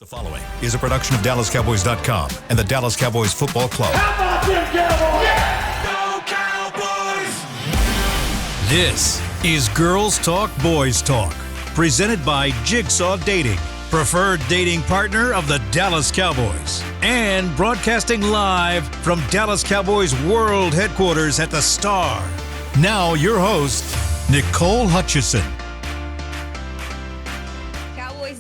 The following is a production of DallasCowboys.com and the Dallas Cowboys Football Club. How about them Cowboys? Yeah! Go Cowboys! This is Girls Talk, Boys Talk, presented by Jigsaw Dating, preferred dating partner of the Dallas Cowboys, and broadcasting live from Dallas Cowboys World Headquarters at the Star. Now your host, Nicole Hutchison.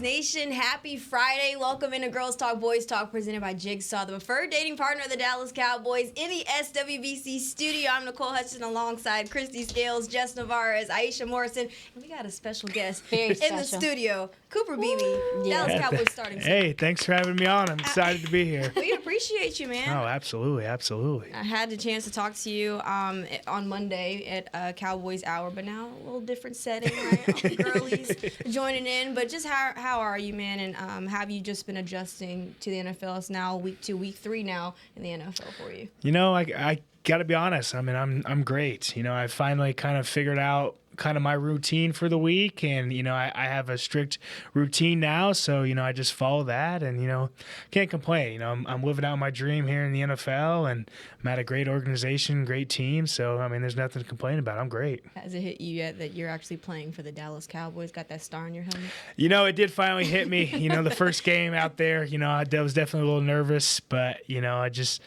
Nation, happy Friday. Welcome into Girls Talk, Boys Talk, presented by Jigsaw, the preferred dating partner of the Dallas Cowboys in the SWBC studio. I'm Nicole Hutchison alongside Christy Scales, Jess Navarez, Aisha Morrison, and we got a special guest in the studio, Cooper Beebe, Dallas Cowboys starting center. Hey, thanks for having me on. I'm excited to be here. We appreciate you, man. Oh, absolutely. I had the chance to talk to you on Monday at Cowboys Hour, but now a little different setting, right? All the girlies joining in, but just how are you, man? And have you just been adjusting to the NFL? It's now week 2, week 3 now in the NFL for you. You know, I got to be honest. I mean, I'm great. You know, I finally kind of figured out kind of my routine for the week, and you know, I have a strict routine now, so you know, I just follow that, and you know, can't complain. You know, I'm living out my dream here in the NFL, and I'm at a great organization, great team, so I mean, there's nothing to complain about. I'm great. Has it hit you yet that you're actually playing for the Dallas Cowboys? Got that star on your helmet? You know, it did finally hit me. You know, the first game out there, you know, I was definitely a little nervous, but you know, I just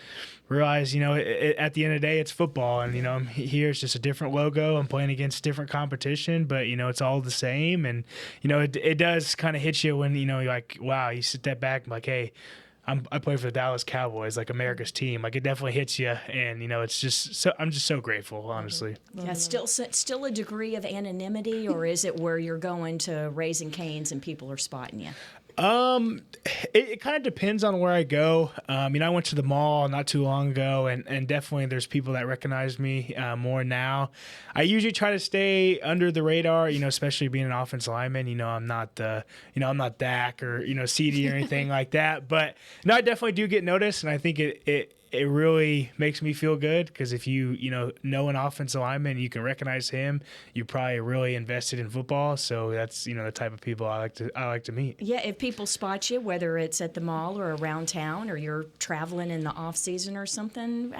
realize, you know, at the end of the day, it's football, and you know, here it's just a different logo. I'm playing against different competition, but you know, it's all the same. And you know, it does kind of hit you when you know, you're like, wow, you sit that back, and like, hey, I play for the Dallas Cowboys, like America's team. Like, it definitely hits you, and you know, it's just so I'm just so grateful, honestly. Yeah, still a degree of anonymity, or is it where you're going to Raising Cane's and people are spotting you? It kind of depends on where I go. You know, I went to the mall not too long ago, and definitely there's people that recognize me more now. I usually try to stay under the radar, you know, especially being an offensive lineman. You know, I'm not I'm not Dak or, you know, CD or anything like that. But no, I definitely do get noticed, and I think it really makes me feel good, because if you know an offensive lineman, you can recognize him, you're probably really invested in football. So that's, you know, the type of people I like to meet. Yeah, if people spot you, whether it's at the mall or around town, or you're traveling in the off season or something,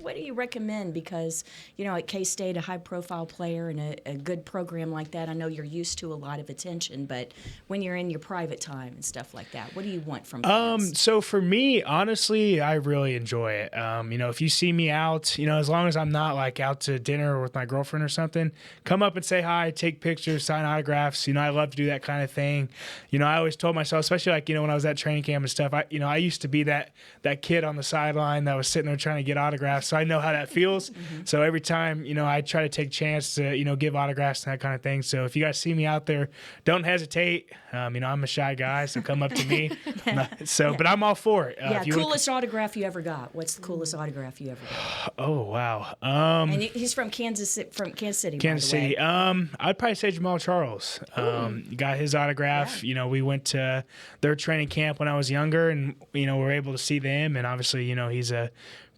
what do you recommend? Because, you know, at K-State, a high-profile player and a good program like that, I know you're used to a lot of attention, but when you're in your private time and stuff like that, what do you want from fans? So for me, honestly, I really enjoy it. You know, if you see me out, you know, as long as I'm not like out to dinner with my girlfriend or something, come up and say hi, take pictures, sign autographs. You know, I love to do that kind of thing. You know, I always told myself, especially like, you know, when I was at training camp and stuff, I used to be that kid on the sideline that was sitting there trying to get autographs. So I know how that feels. So every time, you know, I try to take a chance to, you know, give autographs and that kind of thing. So if you guys see me out there, don't hesitate. You know, I'm a shy guy, so come up to me. But I'm all for it. Coolest autograph you ever got? What's the coolest autograph you ever got? Oh, wow. And he's from Kansas City. Kansas City. I'd probably say Jamal Charles. Got his autograph. Yeah. You know, we went to their training camp when I was younger, and you know, we were able to see them. And obviously, you know, he's a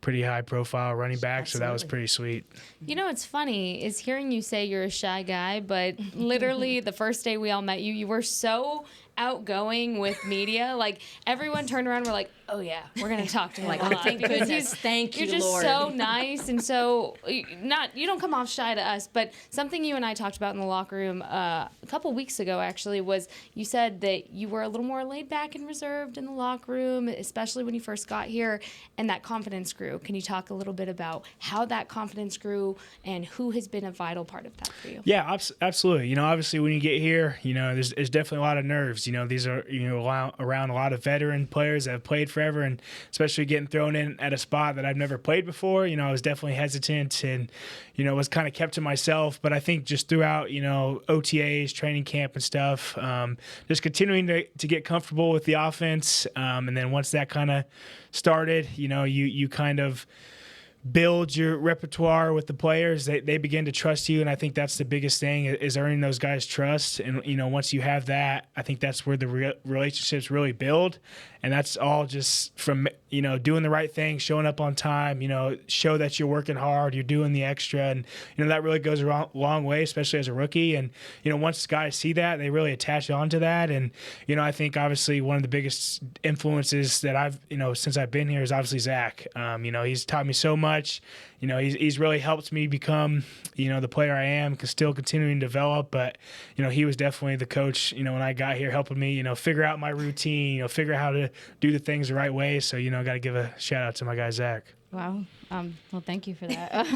pretty high-profile running back, Absolutely. So that was pretty sweet. You know what's funny is hearing you say you're a shy guy, but literally the first day we all met you, you were so outgoing with media. Like, everyone turned around and were like, oh, yeah, we're going to talk to him a lot. Thank goodness. Thank you, You're just Lord. so nice, and so you don't come off shy to us, but something you and I talked about in the locker room a couple weeks ago, actually, was you said that you were a little more laid back and reserved in the locker room, especially when you first got here, and that confidence grew. Can you talk a little bit about how that confidence grew and who has been a vital part of that for you? Yeah, absolutely. You know, obviously when you get here, you know, there's definitely a lot of nerves. You know, these are, you know, around a lot of veteran players that have played forever, and especially getting thrown in at a spot that I've never played before. You know, I was definitely hesitant and, you know, was kind of kept to myself. But I think just throughout, you know, OTAs, training camp and stuff, just continuing to get comfortable with the offense. And then once that kind of started, you know, you kind of build your repertoire with the players, they begin to trust you, and I think that's the biggest thing is earning those guys' trust. And once you have that, I think that's where the relationships really build, and that's all just from doing the right thing, showing up on time. Show that you're working hard, you're doing the extra, and that really goes a long way, especially as a rookie. And once guys see that, they really attach on to that. And I think obviously one of the biggest influences that I've since I've been here is obviously Zach. He's taught me so much. He's really helped me become, the player I am, still continuing to develop. But, he was definitely the coach, when I got here, helping me, figure out my routine, figure out how to do the things the right way. So, I got to give a shout out to my guy, Zach. Wow. Well, thank you for that.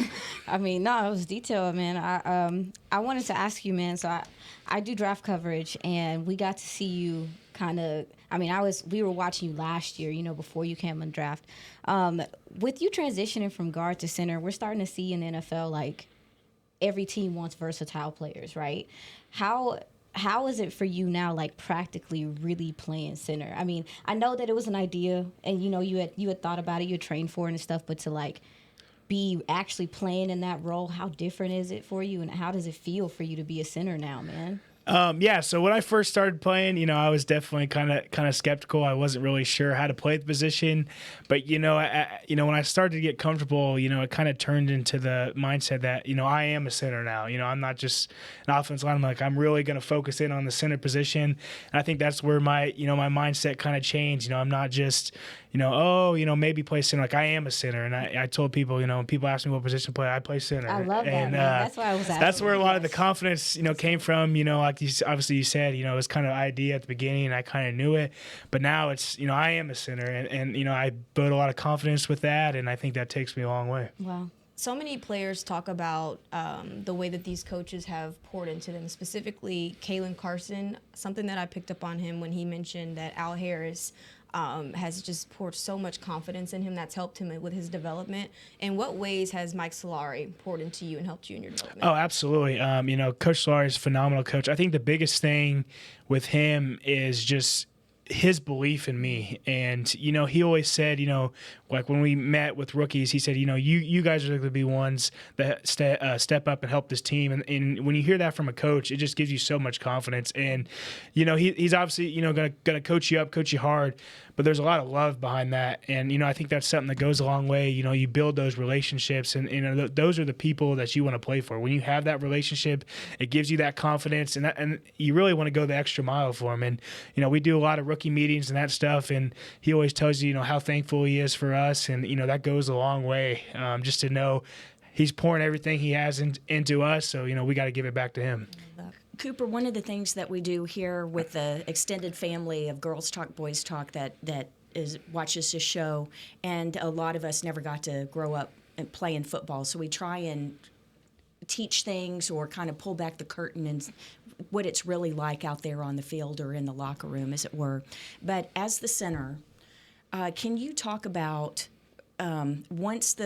I mean, no, it was detailed, man. I wanted to ask you, man. So I do draft coverage, and we got to see you kind of. I mean, we were watching you last year, before you came on the draft. With you transitioning from guard to center, we're starting to see in the NFL, like, every team wants versatile players, right? How is it for you now, like, practically really playing center? I mean, I know that it was an idea, and, you had thought about it, you had trained for it and stuff, but to, like, be actually playing in that role, how different is it for you, and how does it feel for you to be a center now, man? So when I first started playing, I was definitely kind of skeptical. I wasn't really sure how to play the position, but when I started to get comfortable, it kind of turned into the mindset that I am a center now. I'm not just an offensive lineman. I'm really going to focus in on the center position, and I think that's where my my mindset kind of changed. I'm not just maybe play center. Like, I am a center, and I told people, when people ask me what position to play, I play center. I love that, and, man. That's why I was asking. That's where a lot of the confidence, came from. Like obviously you said, it was kind of an idea at the beginning, and I kind of knew it. But now it's, I am a center, and I build a lot of confidence with that, and I think that takes me a long way. Wow. So many players talk about the way that these coaches have poured into them, specifically Kalen Carson. Something that I picked up on him when he mentioned that Al Harris has just poured so much confidence in him that's helped him with his development. In what ways has Mike Solari poured into you and helped you in your development? Oh, absolutely. Coach Solari is a phenomenal coach. I think the biggest thing with him is just his belief in me. And, he always said, like when we met with rookies, he said, you guys are going to be ones that step up and help this team. And when you hear that from a coach, it just gives you so much confidence. And, he's obviously, going to coach you up, coach you hard, but there's a lot of love behind that. And, I think that's something that goes a long way. You build those relationships, and those are the people that you want to play for. When you have that relationship, it gives you that confidence, and you really want to go the extra mile for them. And, we do a lot of rookie meetings and that stuff, and he always tells you, how thankful he is for us. And, that goes a long way, just to know he's pouring everything he has into us. So, we got to give it back to him. Cooper, one of the things that we do here with the extended family of Girls Talk, Boys Talk that watches this show, and a lot of us never got to grow up and playing football, so we try and teach things or kind of pull back the curtain and what it's really like out there on the field or in the locker room, as it were. But as the center, can you talk about once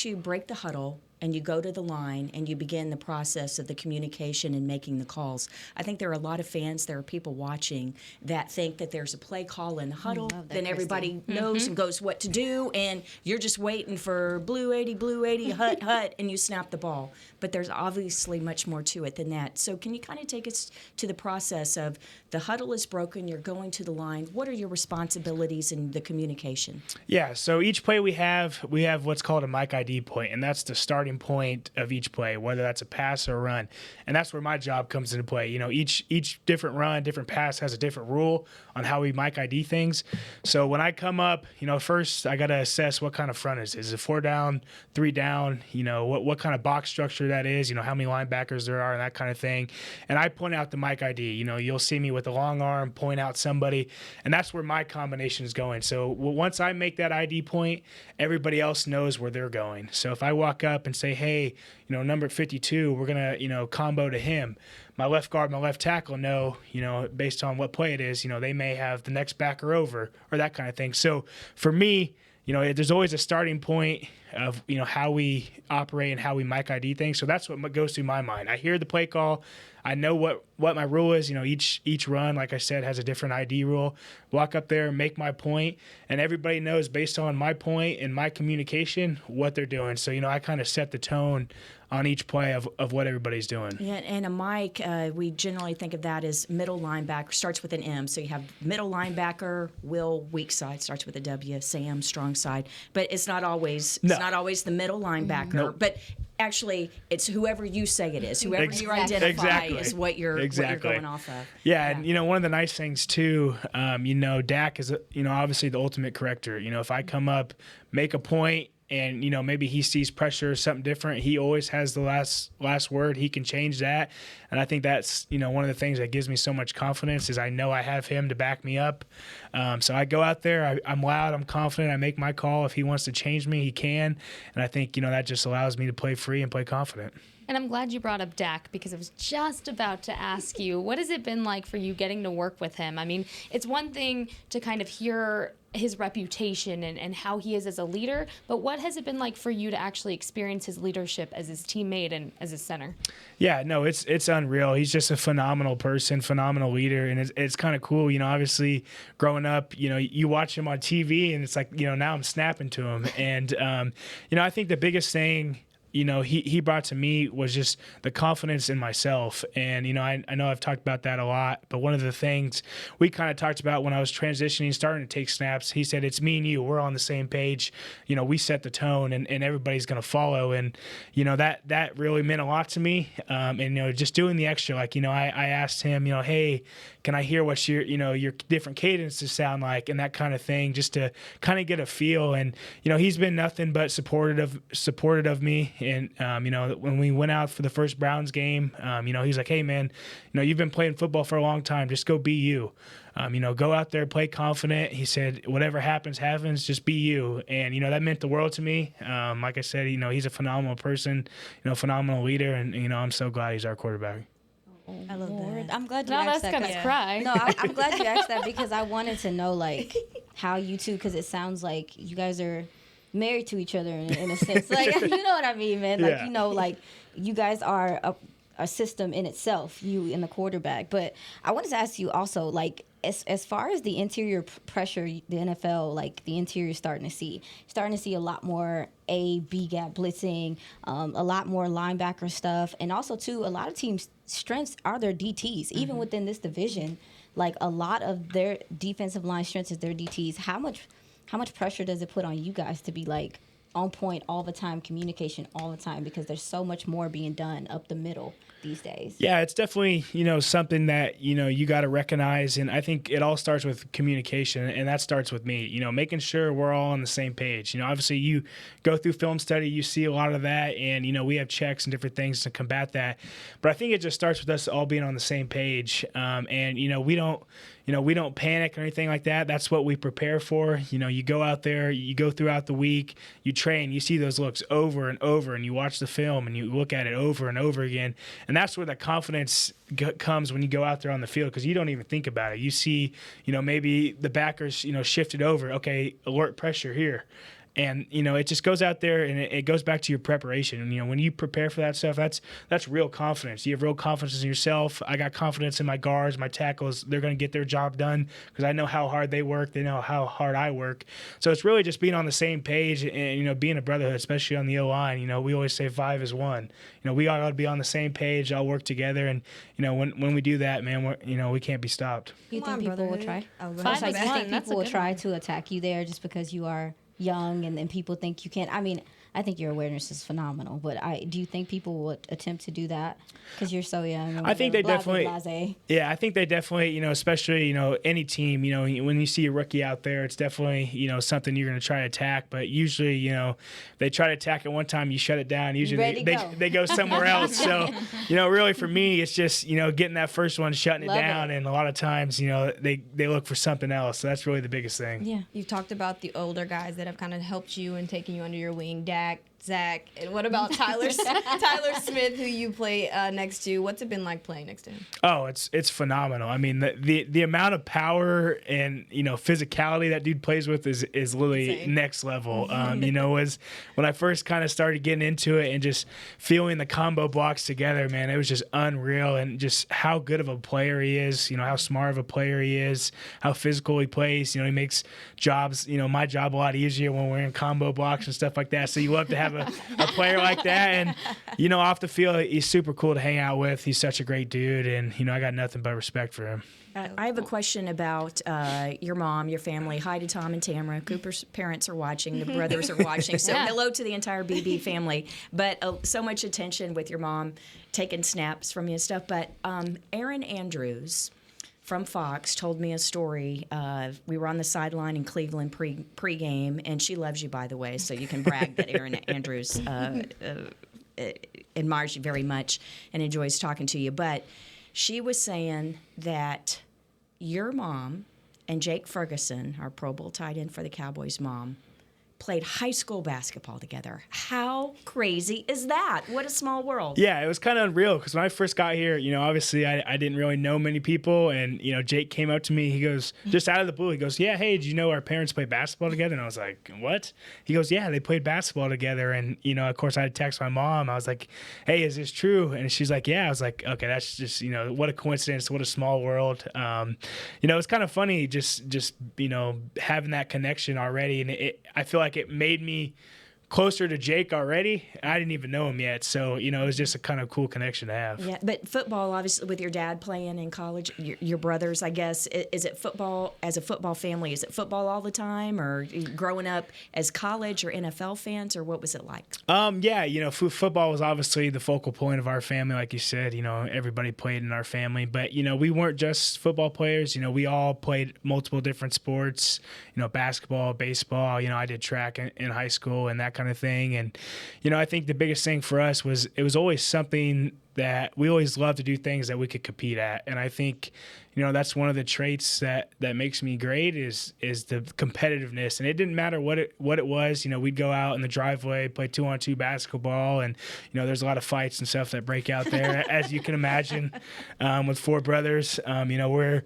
you break the huddle and you go to the line and you begin the process of the communication and making the calls? I think there are a lot of fans, there are people watching that think that there's a play call in the huddle, then everybody knows and goes what to do, and you're just waiting for blue 80, hut, hut, and you snap the ball. But there's obviously much more to it than that. So can you kind of take us to the process of the huddle is broken, you're going to the line. What are your responsibilities in the communication? Yeah, so each play we have what's called a mic ID point, and that's the starting point of each play, whether that's a pass or a run. And that's where my job comes into play. Each different run, different pass has a different rule on how we mic ID things. So when I come up, first I got to assess what kind of front is it. Is it 4 down, 3 down, what kind of box structure that is, how many linebackers there are and that kind of thing. And I point out the mic ID. You'll see me with a long arm, point out somebody, and that's where my combination is going. So once I make that ID point, everybody else knows where they're going. So if I walk up and say, hey, number 52, we're going to, combo to him, my left guard, my left tackle know, based on what play it is, they may have the next backer over or that kind of thing. So for me, there's always a starting point of, how we operate and how we mic ID things. So that's what goes through my mind. I hear the play call. I know what my rule is. Each run, like I said, has a different ID rule. Walk up there, make my point, and everybody knows based on my point and my communication what they're doing. So, I kind of set the tone on each play of what everybody's doing. Yeah, and a Mike, we generally think of that as middle linebacker, starts with an M. So you have middle linebacker, Will, weak side, starts with a W, Sam, strong side. But it's not always the middle linebacker. Nope. But actually, it's whoever you say it is. Whoever you identify Exactly. is what you're going off of. Yeah, and one of the nice things too, Dak is obviously the ultimate corrector. If I come up, make a point, and maybe he sees pressure or something different, he always has the last word. He can change that, and I think that's one of the things that gives me so much confidence is I know I have him to back me up. So I go out there, I'm loud, I'm confident, I make my call. If he wants to change me, he can, and I think that just allows me to play free and play confident. And I'm glad you brought up Dak because I was just about to ask you, what has it been like for you getting to work with him? I mean, it's one thing to kind of hear his reputation and how he is as a leader, but what has it been like for you to actually experience his leadership as his teammate and as his center? Yeah, no, it's unreal. He's just a phenomenal person, phenomenal leader, and it's kind of cool. Obviously, growing up, you watch him on TV, and it's like, now I'm snapping to him, and I think the biggest thing he brought to me was just the confidence in myself. And, I know I've talked about that a lot, but one of the things we kind of talked about when I was transitioning, starting to take snaps, he said, it's me and you, we're on the same page. We set the tone and everybody's going to follow. And, that really meant a lot to me. And, just doing the extra, like, I asked him, hey, can I hear what your different cadences sound like and that kind of thing, just to kind of get a feel. And, he's been nothing but supportive of me. And, when we went out for the first Browns game, he's like, hey, man, you've been playing football for a long time. Just go be you. Go out there, play confident. He said, whatever happens, just be you. And, that meant the world to me. Like I said, he's a phenomenal person, phenomenal leader. And, I'm so glad he's our quarterback. I love that. I'm glad you Now asked that's that. gonna cry. No, I'm glad you asked that because I wanted to know, like, how you two, because it sounds like you guys are married to each other in a sense. Like, you know what I mean, man? Like, Yeah. like, you guys are a system in itself, you and the quarterback. But I wanted to ask you also, like, as far as the interior pressure, the NFL, like, the interior starting to see a lot more A-B gap blitzing, a lot more linebacker stuff, and also, too, a lot of teams' strengths are their DTs. Even within this division, like, a lot of their defensive line strengths is their DTs. How much pressure does it put on you guys to be, like, on point all the time, communication all the time, because there's so much more being done up the middle these days? Yeah, it's definitely, something that, you got to recognize. And I think it all starts with communication, and that starts with me, making sure we're all on the same page. Obviously you go through film study, you see a lot of that, and, we have checks and different things to combat that. But I think it just starts with us all being on the same page. And, we don't panic or anything like that. That's what we prepare for. You go out there, you go throughout the week, you train, you see those looks over and over, and you watch the film and you look at it over and over again. And that's where the confidence comes when you go out there on the field, because you don't even think about it. You see, maybe the backers, shifted over. Okay, alert pressure here. And, it just goes out there, and it goes back to your preparation. And, when you prepare for that stuff, that's real confidence. You have real confidence in yourself. I got confidence in my guards, my tackles. They're going to get their job done because I know how hard they work. They know how hard I work. So it's really just being on the same page and, being a brotherhood, especially on the O-line. We always say 5 is 1. We all got to be on the same page, all work together. And, when we do that, man, we can't be stopped. You think people will try? Oh, go Five ahead. is You one. think That's people a will good try one. to attack you there just because you are young and people think you can't? I mean, I think your awareness is phenomenal, but do you think people would attempt to do that because you're so young? I think they definitely. Blase. Yeah, I think they definitely. Especially any team. When you see a rookie out there, it's definitely something you're going to try to attack. But usually, they try to attack at one time, you shut it down. Usually they go somewhere else. So really for me, it's just getting that first one, shutting Love it down, and a lot of times they look for something else. So that's really the biggest thing. Yeah. You've talked about the older guys that have kind of helped you and taken you under your wing. Dak, Zach. And what about Tyler Smith, who you play next to? What's it been like playing next to him? Oh, it's phenomenal. I mean, the amount of power and physicality that dude plays with is literally Insane. next level. Was when I first kind of started getting into it and just feeling the combo blocks together, man, it was just unreal. And just how good of a player he is, how smart of a player he is, how physical he plays. He makes jobs, my job a lot easier when we're in combo blocks and stuff like that. So you love to have a player like that. And, off the field, he's super cool to hang out with. He's such a great dude. And, I got nothing but respect for him. I have a question about your mom, your family. Hi to Tom and Tamara. Cooper's parents are watching. The brothers are watching. So hello to the entire Beebe family. But so much attention with your mom taking snaps from you and stuff. But Erin Andrews from Fox told me a story. We were on the sideline in Cleveland pregame, and she loves you, by the way, so you can brag that Erin Andrews admires you very much and enjoys talking to you. But she was saying that your mom and Jake Ferguson, our Pro Bowl tight end for the Cowboys mom, played high school basketball together. How crazy is that? What a small world. Yeah, it was kind of unreal because when I first got here, obviously I didn't really know many people. And, Jake came up to me. He goes, just out of the blue, he goes, yeah, hey, did you know our parents played basketball together? And I was like, what? He goes, yeah, they played basketball together. And, of course, I had to text my mom. I was like, hey, is this true? And she's like, yeah. I was like, okay, that's just, what a coincidence. What a small world. It's kind of funny just having that connection already. And I feel like it made me closer to Jake already. I didn't even know him yet. So, it was just a kind of cool connection to have. Yeah, but football, obviously, with your dad playing in college, your brothers, I guess, is it football, as a football family, is it football all the time, or growing up as college or NFL fans, or what was it like? Yeah, football was obviously the focal point of our family, like you said. Everybody played in our family. But, we weren't just football players. We all played multiple different sports, basketball, baseball. I did track in high school and that kind of thing. And, I think the biggest thing for us was it was always something that we always loved to do, things that we could compete at. And I think, that's one of the traits that makes me great is the competitiveness. And it didn't matter what it was. We'd go out in the driveway, play 2-on-2 basketball, and there's a lot of fights and stuff that break out there, as you can imagine, with four brothers. We're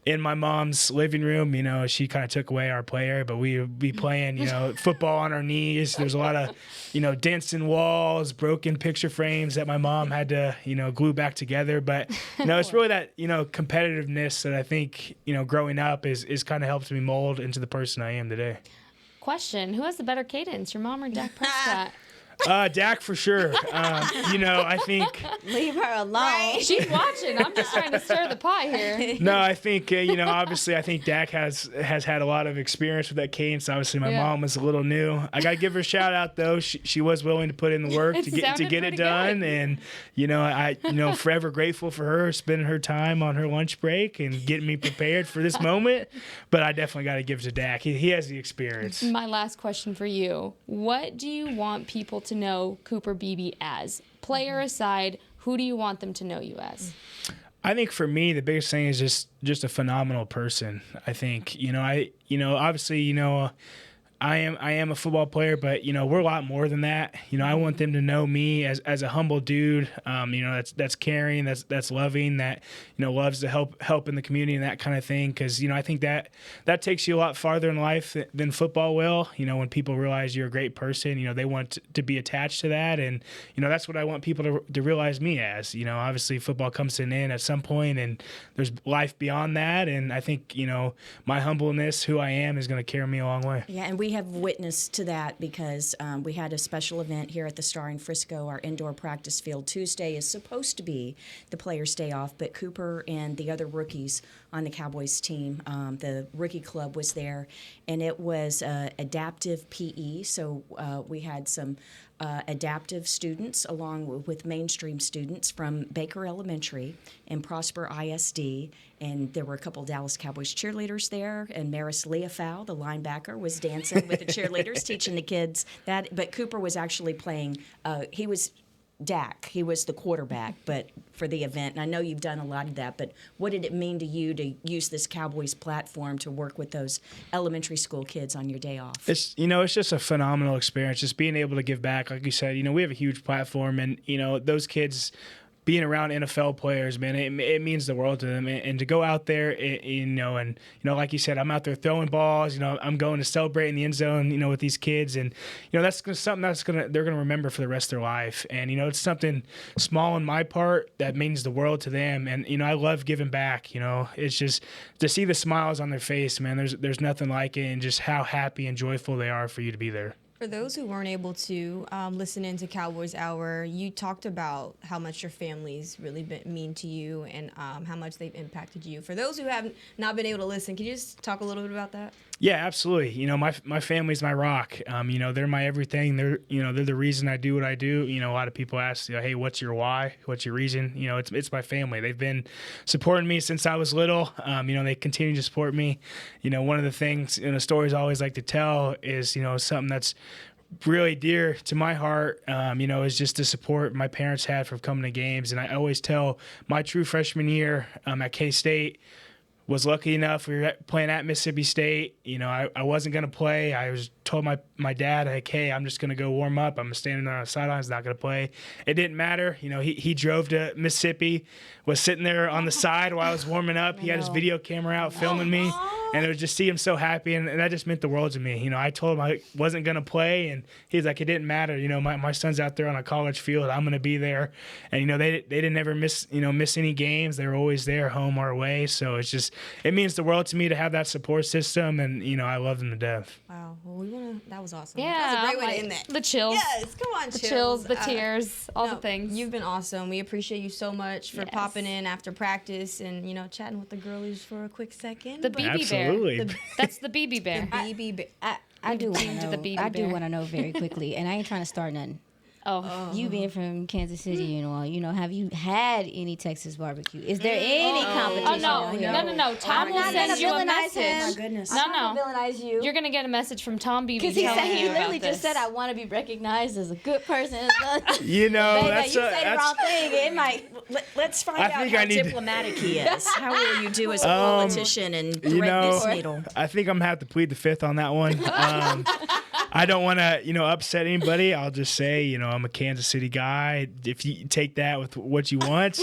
in my mom's living room. She kind of took away our player, but we would be playing, football on our knees. There's a lot of, dents in walls, broken picture frames that my mom had to, glue back together. But, it's really that, competitiveness that I think, growing up is kind of helped me mold into the person I am today. Question: who has the better cadence, your mom or Dak Prescott? Dak for sure. I think. Leave her alone. Right. She's watching. I'm just trying to stir the pot here. No, I think obviously I think Dak has had a lot of experience with that cadence. Obviously, my mom was a little new. I gotta give her a shout out though. She was willing to put in the work to get it done, good. and I forever grateful for her spending her time on her lunch break and getting me prepared for this moment. But I definitely got to give it to Dak. He has the experience. My last question for you: what do you want people to know Cooper Beebe as? Player aside, who do you want them to know you as? I think for me, the biggest thing is just a phenomenal person. I think, obviously, I am a football player, but we're a lot more than that. I want them to know me as a humble dude. That's caring, that's loving, that loves to help in the community and that kind of thing. Because I think that takes you a lot farther in life than football will. When people realize you're a great person, they want to be attached to that, and that's what I want people to realize me as. Obviously football comes to an end at some point, and there's life beyond that. And I think my humbleness, who I am, is going to carry me a long way. Yeah, and we have witness to that because we had a special event here at the Star in Frisco. Our indoor practice field Tuesday is supposed to be the players' day off, but Cooper and the other rookies on the Cowboys team, the rookie club was there, and it was adaptive PE. So we had some adaptive students along with mainstream students from Baker Elementary and Prosper ISD, and there were a couple Dallas Cowboys cheerleaders there, and Maris Leafau, the linebacker, was dancing with the cheerleaders, teaching the kids that. But Cooper was actually playing. He was Dak. He was the quarterback, but for the event. And I know you've done a lot of that, but what did it mean to you to use this Cowboys platform to work with those elementary school kids on your day off? It's just a phenomenal experience, just being able to give back. Like you said, we have a huge platform, and those kids being around NFL players, man, it means the world to them. And to go out there, like you said, I'm out there throwing balls. I'm going to celebrate in the end zone, with these kids, and that's something they're gonna remember for the rest of their life. And it's something small on my part that means the world to them. And I love giving back. It's just to see the smiles on their face, man. There's nothing like it, and just how happy and joyful they are for you to be there. For those who weren't able to listen into Cowboys Hour, you talked about how much your family's really mean to you and how much they've impacted you. For those who have not been able to listen, can you just talk a little bit about that? Yeah, absolutely. My family's my rock. They're my everything. They're the reason I do what I do. A lot of people ask, hey, what's your why? What's your reason? It's my family. They've been supporting me since I was little. They continue to support me. One of the things, stories I always like to tell is, something that's really dear to my heart, is just the support my parents had for coming to games. And I always tell my true freshman year at K-State, was lucky enough, we were playing at Mississippi State. I wasn't going to play. I was told my dad, like, hey, I'm just going to go warm up. I'm standing on the sidelines, not going to play. It didn't matter. He drove to Mississippi, was sitting there on the side while I was warming up. He had his video camera out filming me. And it was just see him so happy, and that just meant the world to me. I told him I wasn't going to play, and he's like, it didn't matter. My son's out there on a college field. I'm going to be there. And, they didn't ever miss any games. They were always there, home or away. So it means the world to me to have that support system, and, I love them to death. Wow. Well, that was awesome. Yeah. That was a great way to end that. The chills. Yes, come on, The chills, the tears, all the things. You've been awesome. We appreciate you so much for popping in after practice and, chatting with the girlies for a quick second. The Beebe Bear. Absolutely. That's the Beebe Bear. Beebe Bear. I do want Team to to the know. Beebe I do Bear. want to know very quickly, and I ain't trying to start nothing. Oh. You being from Kansas City and all, have you had any Texas barbecue? Is there any competition? Oh, no. Tom will send you a message. My goodness. I'm not gonna villainize you. You're going to get a message from Tom Beebe Because he telling said you about literally just this. said, I want to be recognized as a good person. That's you say the wrong thing, it might. Let's find I out think how I need to- diplomatic he is. How will you do as a politician and thread this needle? I think I'm going to have to plead the fifth on that one. I don't want to, upset anybody. I'll just say, I'm a Kansas City guy. If you take that with what you want.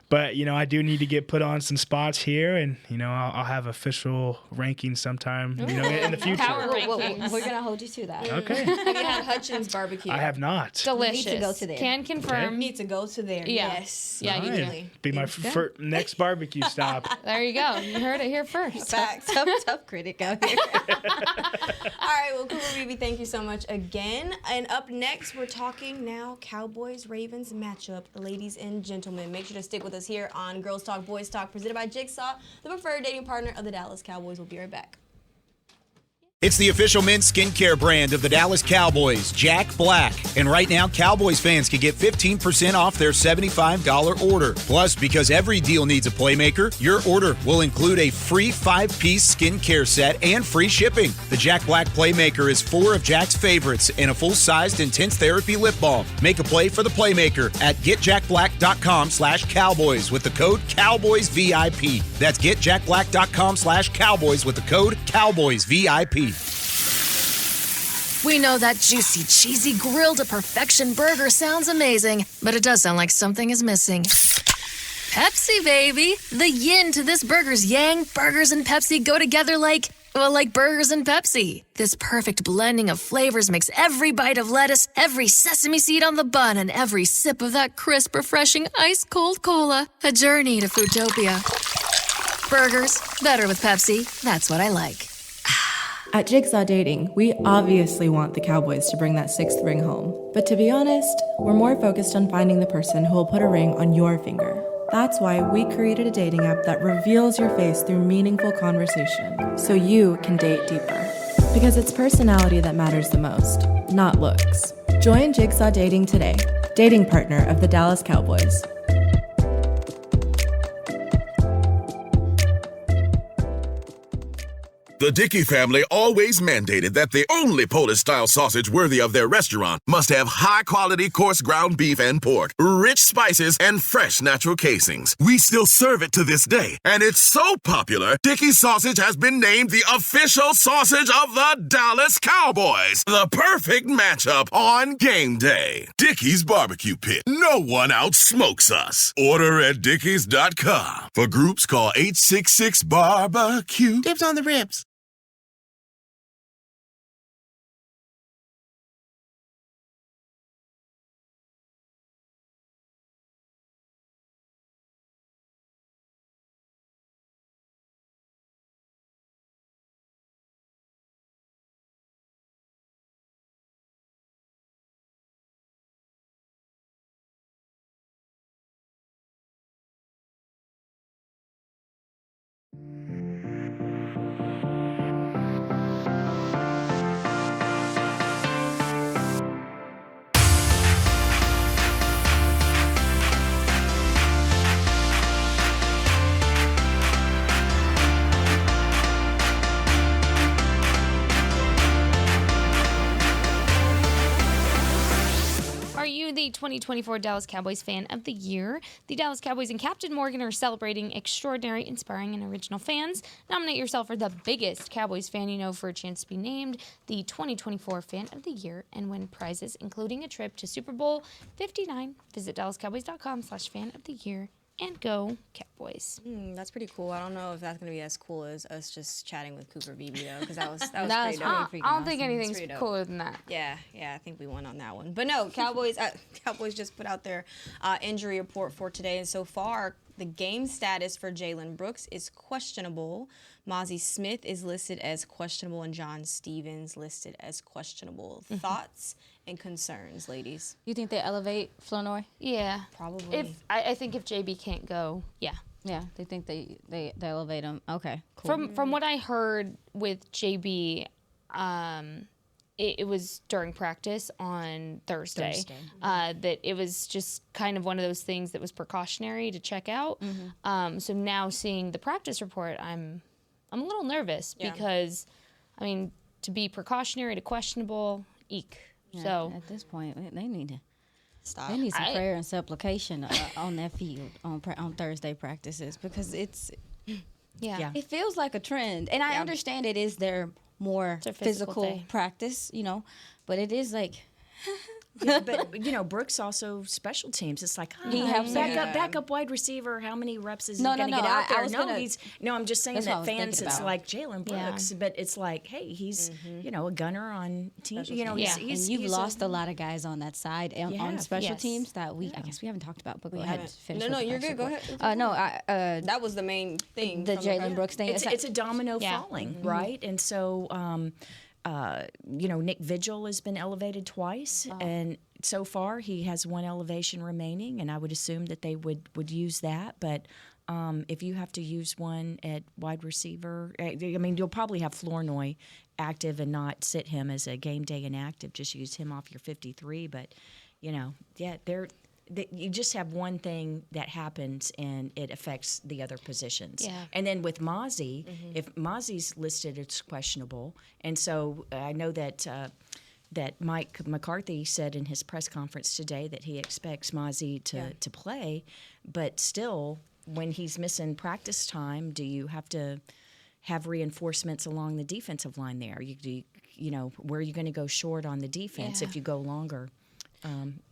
But, I do need to get put on some spots here, and, I'll have official rankings sometime, in the future. Power rankings. We're going to hold you to that. Okay. Have you had Hutchins barbecue? I have not. Delicious. You need to go to there. Can confirm. Need to go to there. Yeah. Yes. Yeah, you do. Fine. Be my next barbecue stop. There you go. You heard it here first. Facts. Tough critic out here. All right, well, Cooper Beebe, thank you so much again. And up next, we're talking now Cowboys-Ravens matchup. Ladies and gentlemen, make sure to stick with us here on Girls Talk, Boys Talk, presented by Jigsaw, the preferred dating partner of the Dallas Cowboys. We'll be right back. It's the official men's skincare brand of the Dallas Cowboys, Jack Black. And right now, Cowboys fans can get 15% off their $75 order. Plus, because every deal needs a playmaker, your order will include a free 5-piece skincare set and free shipping. The Jack Black Playmaker is 4 of Jack's favorites and a full-sized intense therapy lip balm. Make a play for the Playmaker at getjackblack.com/Cowboys with the code CowboysVIP. That's getjackblack.com/Cowboys with the code CowboysVIP. We know that juicy, cheesy, grilled to perfection burger sounds amazing, but it does sound like something is missing. Pepsi, baby! The yin to this burger's yang. Burgers and Pepsi go together like burgers and Pepsi. This perfect blending of flavors makes every bite of lettuce, every sesame seed on the bun, and every sip of that crisp, refreshing, ice-cold cola a journey to Foodtopia. Burgers, better with Pepsi. That's what I like. At Jigsaw Dating, we obviously want the Cowboys to bring that 6th ring home. But to be honest, we're more focused on finding the person who will put a ring on your finger. That's why we created a dating app that reveals your face through meaningful conversation, so you can date deeper. Because it's personality that matters the most, not looks. Join Jigsaw Dating today, dating partner of the Dallas Cowboys. The Dickey family always mandated that the only Polish-style sausage worthy of their restaurant must have high-quality coarse ground beef and pork, rich spices, and fresh natural casings. We still serve it to this day, and it's so popular, Dickey's sausage has been named the official sausage of the Dallas Cowboys. The perfect matchup on game day. Dickey's Barbecue Pit. No one outsmokes us. Order at dickeys.com. For groups, call 866-BARBECUE. Dibs on the ribs. Are you the 2024 Dallas Cowboys Fan of the Year? The Dallas Cowboys and Captain Morgan are celebrating extraordinary, inspiring, and original fans. Nominate yourself for the biggest Cowboys fan you know for a chance to be named the 2024 Fan of the Year and win prizes, including a trip to Super Bowl 59. Visit DallasCowboys.com/fan of the year and go Cowboys. That's pretty cool. I don't know if that's going to be as cool as us just chatting with Cooper Beebe, though, because that was That pretty was dope. pretty I don't think awesome. anything's pretty dope. cooler than that. Yeah, I think we won on that one. But no, Cowboys just put out their injury report for today, and so far the game status for Jalen Brooks is questionable. Mozzie Smith is listed as questionable, and John Stevens listed as questionable. Thoughts and concerns, ladies? You think they elevate Flournoy? Yeah. Probably. I think if JB can't go, yeah. Yeah, they think they elevate him. Okay, cool. From what I heard with JB, it was during practice on Thursday. That it was just kind of one of those things that was precautionary to check out. So now seeing the practice report, I'm a little nervous because, I mean, to be precautionary to questionable, eek. Yeah, So at this point, they need to Stop. They need some prayer and supplication on that field on Thursday practices because yeah. it feels like a trend, and I understand it is their more It's a physical physical day. practice, but it is like. But Brooks also special teams. It's like He helps backup wide receiver. How many reps is he No, going to no, get out I there? was No, gonna- I'm just saying That's what I that was fans, thinking it's about. like Jalen Brooks, but it's like, hey, he's a gunner on team. Yeah. He's and you've lost a lot of guys on that side and You on have, special yes. teams that I guess we haven't talked about, but go ahead. haven't. Finish No, with the you're practice good. Go report. ahead. No, That was the main thing. the from Jalen Brooks thing. it's a domino Yeah. falling, right? And so, Nick Vigil has been elevated twice, and so far he has one elevation remaining, and I would assume that they would use that. But if you have to use one at wide receiver, I mean, you'll probably have Flournoy active and not sit him as a game day inactive. Just use him off your 53. But you just have one thing that happens and it affects the other positions. Yeah. And then with Mozzie, if Mozzie's listed as questionable, and so I know that Mike McCarthy said in his press conference today that he expects Mozzie to play, but still, when he's missing practice time, do you have to have reinforcements along the defensive line there? Where are you going to go short on the defense if you go longer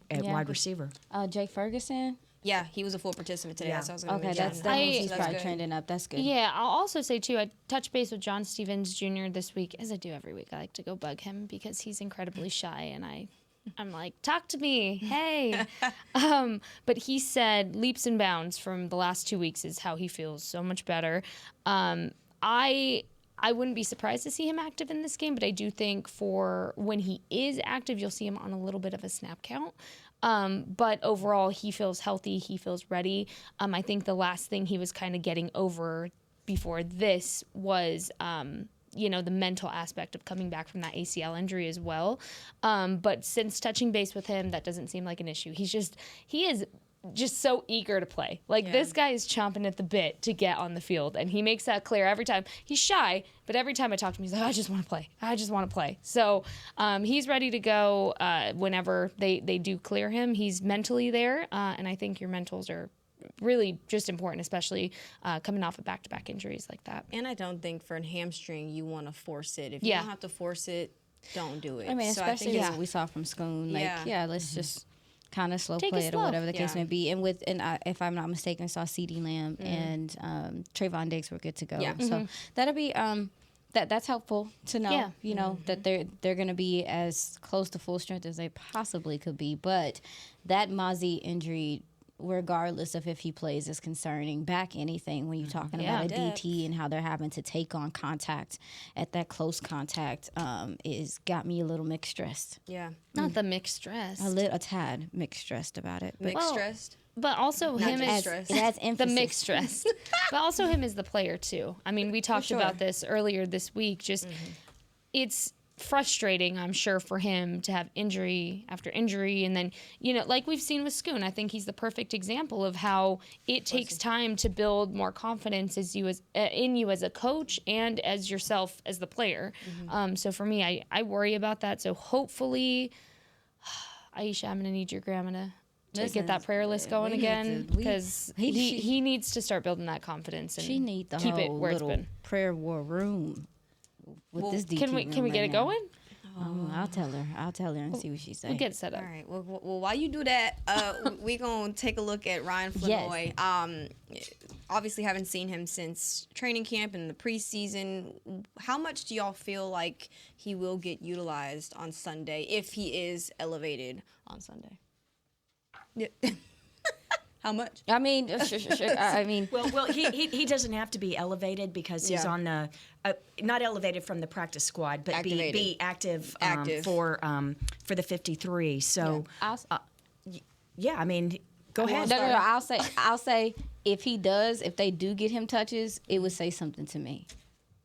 at wide receiver? Jake Ferguson. Yeah, he was a full participant today. Yeah. That's what I was gonna Okay, mention. that means he's That's probably good. trending up. That's good. Yeah, I'll also say, too, I touched base with John Stevens Jr. this week, as I do every week. I like to go bug him because he's incredibly shy, and I'm like, talk to me, hey. But he said leaps and bounds from the last 2 weeks is how he feels so much better. I wouldn't be surprised to see him active in this game, but I do think for when he is active, you'll see him on a little bit of a snap count. But overall, he feels healthy. He feels ready. I think the last thing he was kind of getting over before this was, the mental aspect of coming back from that ACL injury as well. But since touching base with him, that doesn't seem like an issue. He is just so eager to play. Like, this guy is chomping at the bit to get on the field, and he makes that clear every time. He's shy, but every time I talk to him, he's like, I just want to play. I just want to play. So he's ready to go whenever they do clear him. He's mentally there, and I think your mentals are really just important, especially coming off of back-to-back injuries like that. And I don't think for a hamstring you want to force it. If you don't have to force it, don't do it. I mean, so especially what we saw from Schoon. Like, let's just kind of slow play it or whatever the case may be. And if I'm not mistaken, I saw CeeDee Lamb and Trayvon Diggs were good to go. Yeah. So that'll be that's helpful to know. You know that they're going to be as close to full strength as they possibly could be. But that Mozzie injury, regardless of if he plays, is concerning. Back anything when you're talking about a DT and how they're having to take on contact at that close contact is got me a little mixed stressed. Yeah. Not the mixed stress. A tad mixed stressed about it. Mixed stressed. But also Not him as as it has emphasis. the mixed stress. But also him as the player too. I mean, we talked about this earlier this week. Just it's frustrating, I'm sure, for him to have injury after injury, and then like we've seen with Schoon. I think he's the perfect example of how it takes time to build more confidence in you as a coach and as yourself as the player. So for me, I worry about that. So hopefully, Aisha, I'm gonna need your grandma to get that prayer list going again, because he needs to start building that confidence and she needs the keep whole it where it's little been. prayer war room. With this DT Can we get it going? Oh, I'll tell her and see what she says. We'll get it set up. All right. Well, while you do that, we're going to take a look at Ryan Flanoy. Yes. Obviously, haven't seen him since training camp and the preseason. How much do y'all feel like he will get utilized on Sunday if he is elevated on Sunday? Yeah. How much? I mean, I mean, well, he doesn't have to be elevated because he's on the not elevated from the practice squad, but be active. For the 53. So I mean, go ahead. No. I'll say if they do get him touches, it would say something to me.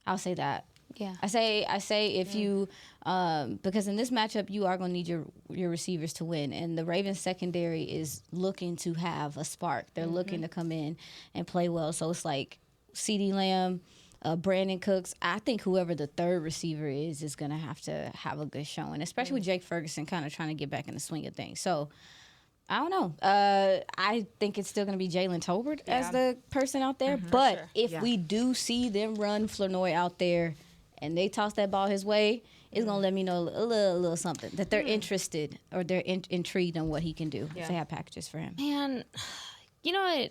I'll say that. Yeah. I say if you because in this matchup you are going to need your receivers to win, and the Ravens secondary is looking to have a spark. They're looking to come in and play well. So it's like CeeDee Lamb, Brandon Cooks. I think whoever the third receiver is going to have a good showing, especially with Jake Ferguson kind of trying to get back in the swing of things. So I don't know. I think it's still going to be Jalen Tolbert as the person out there. But if we do see them run Flanoy out there and they toss that ball his way, it's going to let me know a little something, that they're interested or they're intrigued on what he can do if they have packages for him. Man, you know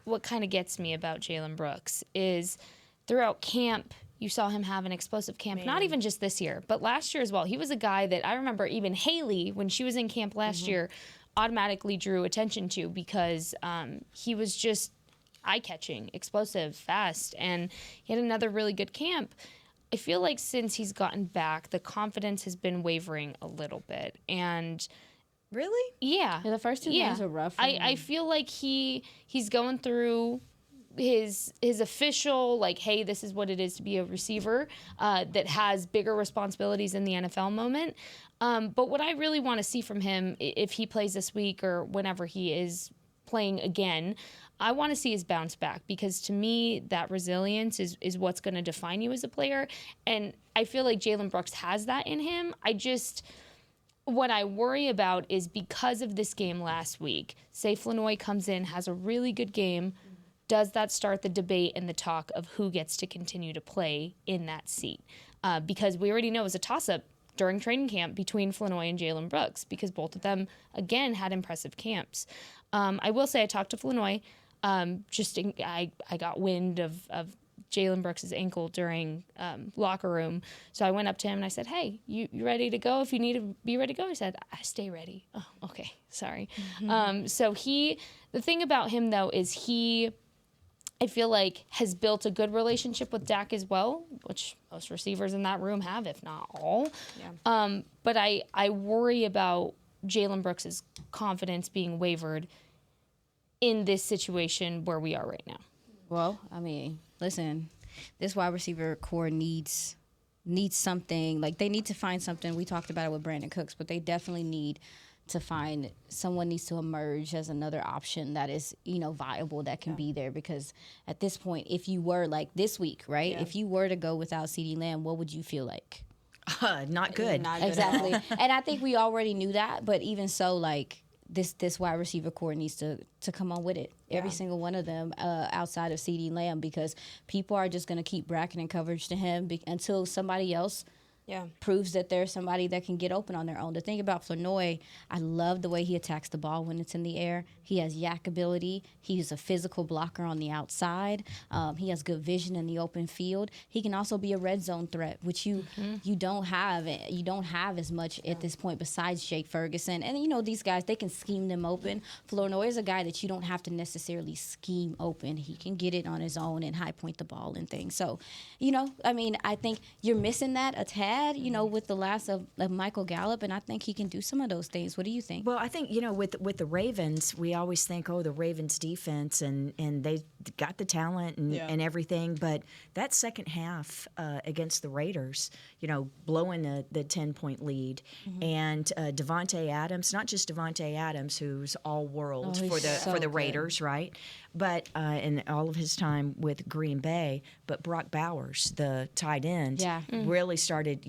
what kind of gets me about Jalen Brooks is throughout camp, you saw him have an explosive camp, not even just this year, but last year as well. He was a guy that I remember even Haley, when she was in camp last year, automatically drew attention to because he was just eye-catching, explosive, fast, and he had another really good camp. I feel like since he's gotten back, the confidence has been wavering a little bit. And really? Yeah. The first two games were rough. I feel like he's going through his official, like, hey, this is what it is to be a receiver that has bigger responsibilities in the NFL moment. But what I really want to see from him, if he plays this week or whenever he is playing again, I want to see his bounce back, because to me, that resilience is what's going to define you as a player. And I feel like Jalen Brooks has that in him. What I worry about is because of this game last week, say Flanoy comes in, has a really good game, does that start the debate and the talk of who gets to continue to play in that seat? Because we already know it was a toss-up during training camp between Flanoy and Jalen Brooks, because both of them, again, had impressive camps. I will say I talked to Flanoy. I got wind of Jalen Brooks' ankle during locker room. So I went up to him and I said, hey, you ready to go? If you need to be ready to go. He said, I stay ready. Oh, okay, sorry. So the thing about him, though, is I feel like has built a good relationship with Dak as well, which most receivers in that room have, if not all. Yeah. But I worry about Jalen Brooks' confidence being wavered in this situation where we are right now. Well, I mean, listen, this wide receiver core needs something. Like, they need to find something. We talked about it with Brandon Cooks, but they definitely need to find someone needs to emerge as another option that is, viable, that can be there. Because at this point, if you were like this week, right? If you were to go without CeeDee Lamb, what would you feel like? Not good. Not good at Exactly. all. And I think we already knew that, but even so, like, this wide receiver core needs to come on with it. Every single one of them outside of CeeDee Lamb, because people are just going to keep bracketing coverage to him until somebody else proves that there's somebody that can get open on their own. The thing about Flournoy, I love the way he attacks the ball when it's in the air. He has yak ability. He's a physical blocker on the outside. He has good vision in the open field. He can also be a red zone threat, which you don't have. You don't have as much at this point besides Jake Ferguson. And, these guys, they can scheme them open. Flournoy is a guy that you don't have to necessarily scheme open. He can get it on his own and high point the ball and things. So, I think you're missing that a tad, with the loss of Michael Gallup, and I think he can do some of those things. What do you think? Well, I think, with the Ravens, we always think, the Ravens defense, and they got the talent and everything, but that second half against the Raiders, blowing the 10-point lead, and Devontae Adams, not just Devontae Adams, who's all world for the Raiders, right? But in all of his time with Green Bay, but Brock Bowers, the tight end, really started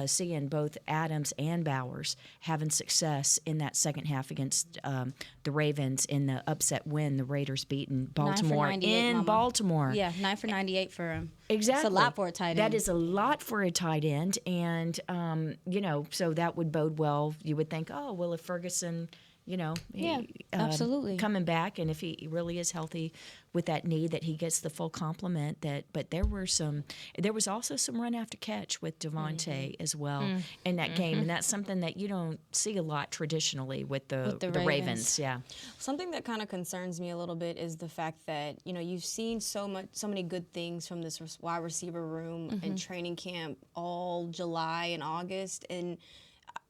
seeing both Adams and Bowers having success in that second half against the Ravens in the upset win. The Raiders beating Baltimore in Baltimore. Yeah, 9 for 98 for him. Exactly. It's a lot for a tight end. That is a lot for a tight end. And, so that would bode well. You would think, if Ferguson, absolutely coming back, and if he really is healthy with that knee, that he gets the full complement. But there was also some run after catch with Devontae as well in that game, and that's something that you don't see a lot traditionally with the Ravens. Yeah. Something that kind of concerns me a little bit is the fact that you've seen so many good things from this wide receiver room in training camp all July and August, and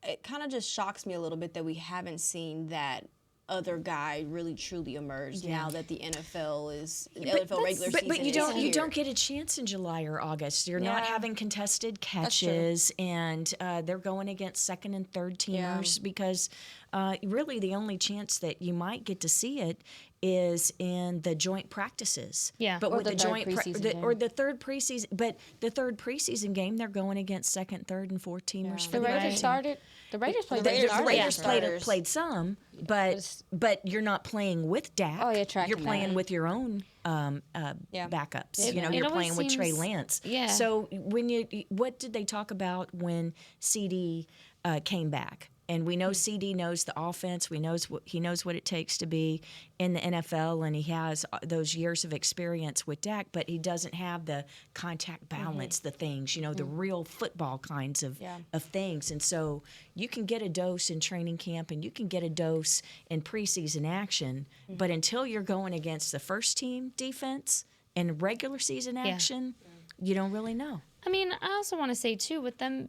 it kind of just shocks me a little bit that we haven't seen that other guy really truly emerge now that the NFL regular season. But you don't get a chance in July or August. You're not having contested catches, and they're going against second and third teamers because really the only chance that you might get to see it is in the joint practices. Yeah. But Or with the third preseason game. or the third preseason, but the third preseason game they're going against second, third, and fourth teamers. For The Raiders team. started. The Raiders played. The Raiders starters. played some, but you're not playing with Dak. Oh, yeah, you're playing that. with your own backups. You're always playing with Trey seems- Lance. Yeah. So what did they talk about when CD came back? And we know CD knows the offense. He knows what it takes to be in the NFL, and he has those years of experience with Dak. But he doesn't have the contact balance, the things, the real football kinds of things. And so you can get a dose in training camp, and you can get a dose in preseason action. But until you're going against the first team defense in regular season action, you don't really know. I also want to say too, with them,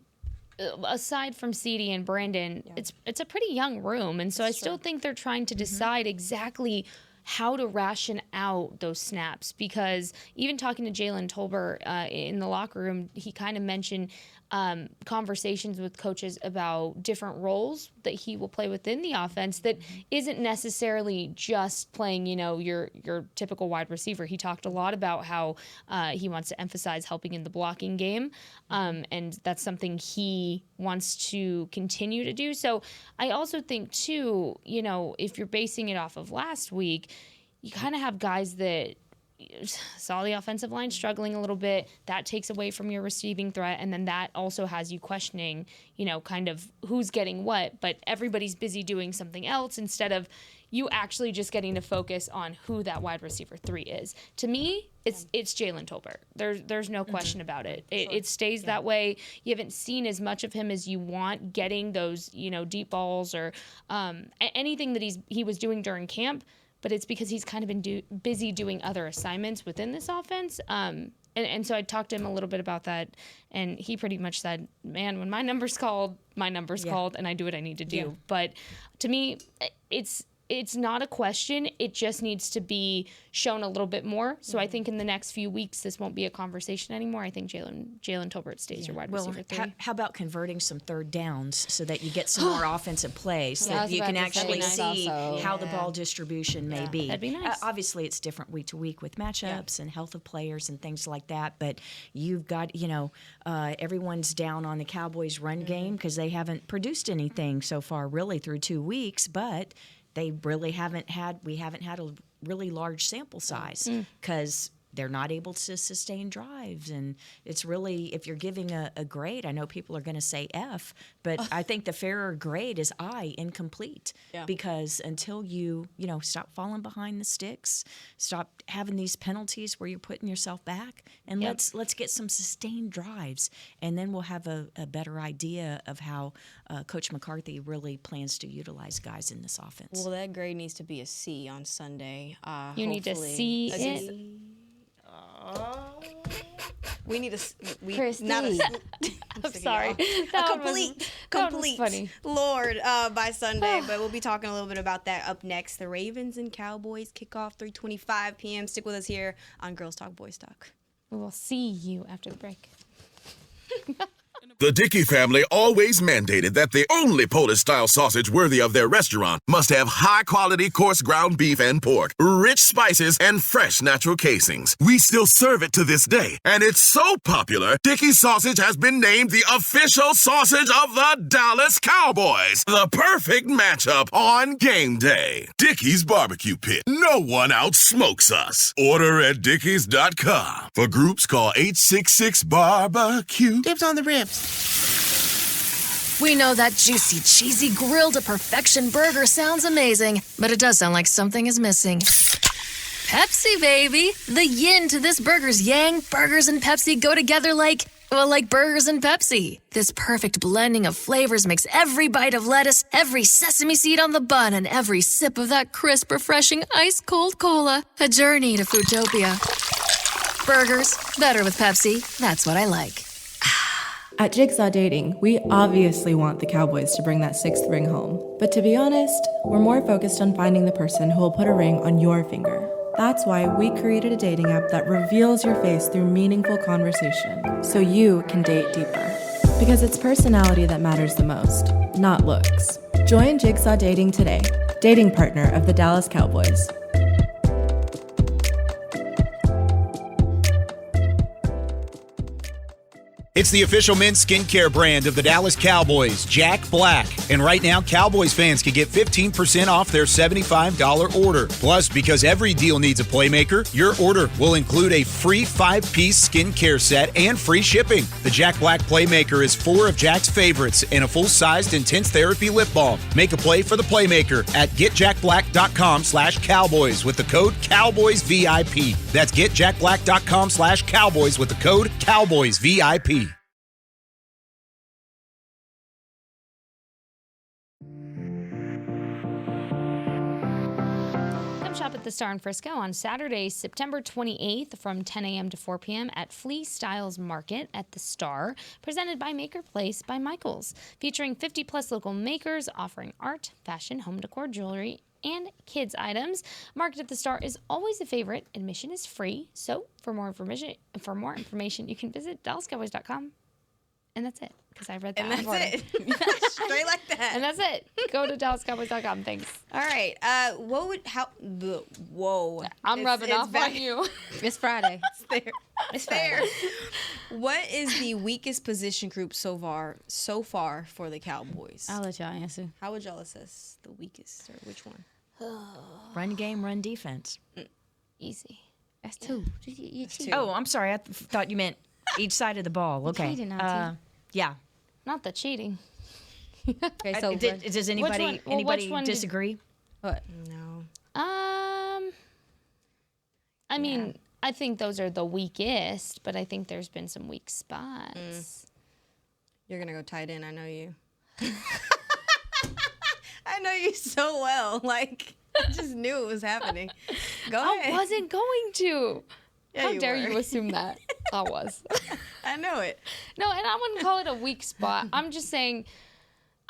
aside from CeeDee and Brandon, it's a pretty young room, and so I still think they're trying to decide exactly how to ration out those snaps, because even talking to Jalen Tolbert in the locker room, he kind of mentioned conversations with coaches about different roles that he will play within the offense that isn't necessarily just playing, your typical wide receiver. He talked a lot about how he wants to emphasize helping in the blocking game, and that's something he wants to continue to do. So I also think, too, if you're basing it off of last week, you kind of have guys that saw the offensive line struggling a little bit. That takes away from your receiving threat, and then that also has you questioning, kind of who's getting what, but everybody's busy doing something else instead of you actually just getting to focus on who that wide receiver 3 is. To me, it's Jalen Tolbert. There's no question about it. It stays that way. You haven't seen as much of him as you want getting those, deep balls or anything that he was doing during camp, but it's because he's kind of been busy doing other assignments within this offense. And so I talked to him a little bit about that, and he pretty much said, man, when my number's called, and I do what I need to do. Yeah. But to me, it's it's not a question. It just needs to be shown a little bit more. So I think in the next few weeks, this won't be a conversation anymore. I think Jalen Tolbert stays your wide receiver 3. How about converting some third downs so that you get some more offensive play so that you can actually see how the ball distribution may be. That'd be nice. Obviously, it's different week to week with matchups and health of players and things like that. But you've got, everyone's down on the Cowboys' run game because they haven't produced anything so far really through 2 weeks. But they really haven't had a really large sample size because they're not able to sustain drives. And it's really, if you're giving a grade, I know people are going to say F, but I think the fairer grade is I, incomplete. Yeah. Because until you stop falling behind the sticks, stop having these penalties where you're putting yourself back, and let's get some sustained drives, and then we'll have a better idea of how Coach McCarthy really plans to utilize guys in this offense. Well, that grade needs to be a C on Sunday. You need to see it. We need Christy. I'm sorry. Complete funny. Lord by Sunday, but we'll be talking a little bit about that up next. The Ravens and Cowboys kick off 3:25 p.m. Stick with us here on Girls Talk Boys Talk. We will see you after the break. The Dickey family always mandated that the only Polish-style sausage worthy of their restaurant must have high-quality coarse ground beef and pork, rich spices, and fresh natural casings. We still serve it to this day, and it's so popular, Dickey's sausage has been named the official sausage of the Dallas Cowboys. The perfect matchup on game day. Dickey's Barbecue Pit. No one outsmokes us. Order at dickeys.com. For groups, call 866-BARBECUE. Dibs on the ribs. We know that juicy, cheesy, grilled to perfection burger sounds amazing, but it does sound like something is missing. Pepsi, baby! The yin to this burger's yang. Burgers and Pepsi go together like burgers and Pepsi. This perfect blending of flavors makes every bite of lettuce, every sesame seed on the bun, and every sip of that crisp, refreshing, ice-cold cola a journey to Foodtopia. Burgers, better with Pepsi. That's what I like. At Jigsaw Dating, we obviously want the Cowboys to bring that 6th ring home. But to be honest, we're more focused on finding the person who will put a ring on your finger. That's why we created a dating app that reveals your face through meaningful conversation, so you can date deeper. Because it's personality that matters the most, not looks. Join Jigsaw Dating today, dating partner of the Dallas Cowboys. It's the official men's skincare brand of the Dallas Cowboys, Jack Black. And right now, Cowboys fans can get 15% off their $75 order. Plus, because every deal needs a playmaker, your order will include a free 5-piece skincare set and free shipping. The Jack Black Playmaker is 4 of Jack's favorites and a full-sized intense therapy lip balm. Make a play for the Playmaker at getjackblack.com/Cowboys with the code CowboysVIP. That's getjackblack.com/Cowboys with the code CowboysVIP. Shop at the Star in Frisco on Saturday, September 28th from 10 a.m. to 4 p.m. at Flea Styles Market at the Star, presented by Maker Place by Michaels, featuring 50-plus local makers offering art, fashion, home decor, jewelry, and kids items. Market at the Star is always a favorite. Admission is free. So for more information, you can visit DallasCowboys.com. And that's it, because I read that. And that's it. Straight like that. And that's it. Go to DallasCowboys.com. Thanks. All right. Whoa. I'm rubbing off on you. It's Friday. It's there. It's there. What is the weakest position group so far for the Cowboys? I'll let y'all answer. How would y'all assess the weakest, or which one? Run game, run defense. Easy. That's 2. That's 2. Oh, I'm sorry. I thought you meant each side of the ball. Okay. Yeah. Not the cheating. Okay, so does anybody disagree? What? No. I mean, I think those are the weakest, but I think there's been some weak spots. You're gonna go tight end. I know you. I know you so well. Like, I just knew it was happening. Go ahead. I wasn't going to. Yeah, How dare you assume that? I was. I know it. No, and I wouldn't call it a weak spot. I'm just saying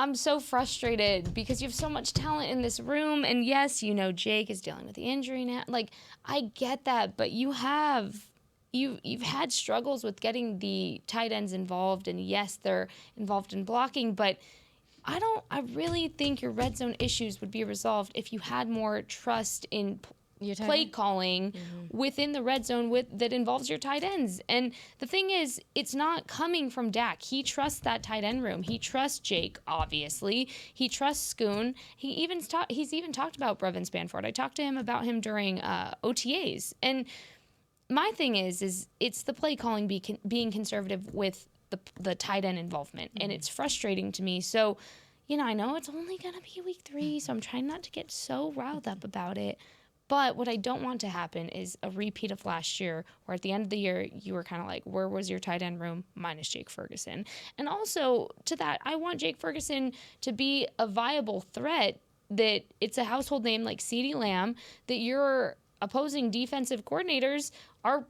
I'm so frustrated because you have so much talent in this room. And yes, Jake is dealing with the injury now. Like, I get that, but you've had struggles with getting the tight ends involved. And yes, they're involved in blocking, but I really think your red zone issues would be resolved if you had more trust in play calling within the red zone that involves your tight ends. And the thing is, it's not coming from Dak. He trusts that tight end room. He trusts Jake, obviously. He trusts Schoon. He's even talked about Brevin Spanford. I talked to him about him during OTAs. And my thing is it's the play calling being conservative with the tight end involvement, and it's frustrating to me. So, I know it's only going to be week 3, so I'm trying not to get so riled up about it. But what I don't want to happen is a repeat of last year, where at the end of the year, you were kind of like, where was your tight end room? Minus Jake Ferguson. And also, to that, I want Jake Ferguson to be a viable threat, that it's a household name like CeeDee Lamb, that your opposing defensive coordinators are